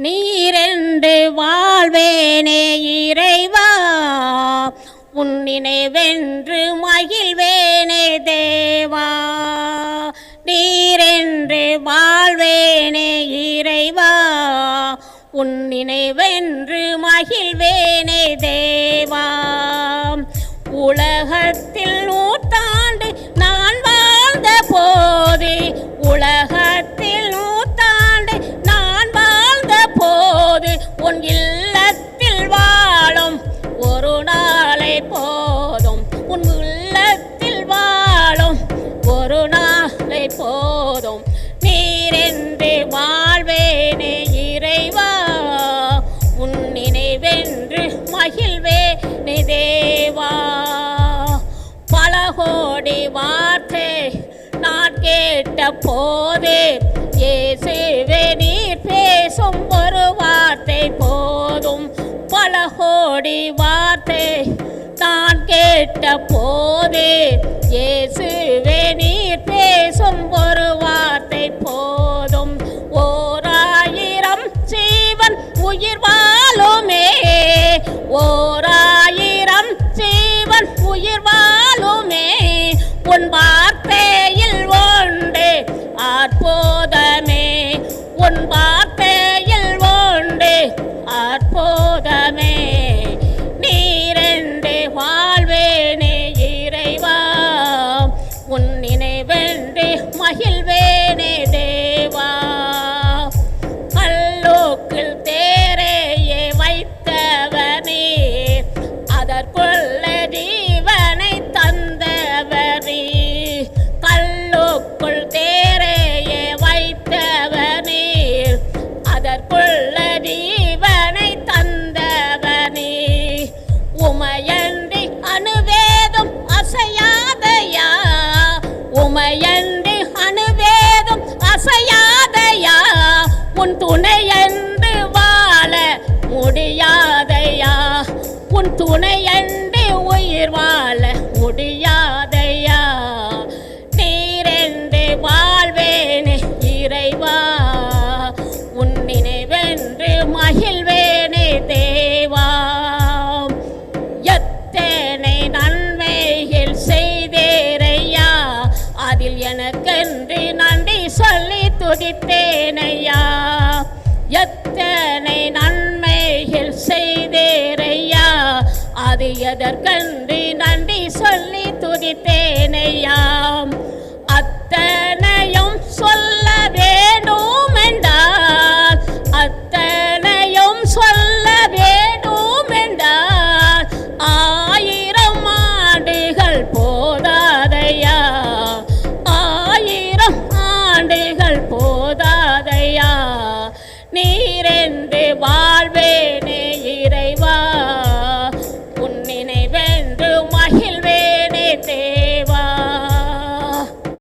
நீரென்று வாழ்வேனே இறைவா, உன் நினைவென்று மகிழ்வேனே தேவா. நீரென்று வாழ்வேனே இறைவா, உன் நினைவென்று மகிழ்வேனே தேவா. உலகத்தில் நூற்றாண்டு நான் வாழ்ந்த போது, உலகத்தில் நூற்றாண்டு நான் வாழ்ந்த போது, உன் இல்லத்தில் வாழும் ஒரு நாளை போதும், உன் உள்ளத்தில் வாழும் ஒரு நாளை போதும். நீரென்று வாழ்வேனே இறைவா, உன் நினைவென்று மகிழ்வேனே தேவா. பல கோடி வார்த்தை நான் கேட்ட போது, இயேசுவே நீர் பேசும் ஒரு வார்த்தை போதும். பல கோடி வார்த்தை நான் கேட்ட போது, இயேசுவே நீர் பேசும் ஒரு வார்த்தை போதும். ஓராயிரம் ஜீவன் உயிர் வாழுமே, ஓராயிரம் ஜீவன் உயிர் வாழுமே, உன் வார்த்தையில் ஒன்று அற்புதமே, உன் வார்த்தையில் ஒன்று அற்புதமே. நீரென்று வாழ்வேனே இறைவா, உன் நினைவென்று மகிழ்வேனே தேவா. கல்லுக்குள் தேரையே வைத்தவனே, அதற்குள்ள ஜீவனை தந்தவனே. கல்லுக்குள் தேரையே வைத்தவனே, அதற்குள்ள ஜீவனை தந்தவனே. உமையன்றி அணுவேதும் அசையாதையா, உமையன்றி அணுவேதும் அசையாதையா, உன் துணையன்று வாழ முடியாதையா, உன் துணையன்று உயிர் வாழ முடியாதையா. நீரென்று வாழ்வேனே இறைவா, உன் நினைவென்று மகிழ்வேனே தேவா. எத்தனை நன்மைகள் செய்தேரையா, அதில் எனக்கென்று நன்றி சொல்லி துதித்தேனையா. எத்தனை நன்மைகள் செய்தேரையா, அது எதற்கென்று நன்றி சொல்லி துதித்தேனையா. அத்தனையும் சொல்ல வேண்டும் என்றால், அத்தனையும் சொல்ல வேண்டும் என்றால், 1000 ஆண்டுகள் போதாதையா, 1000 ஆண்டுகள் போதாதையா.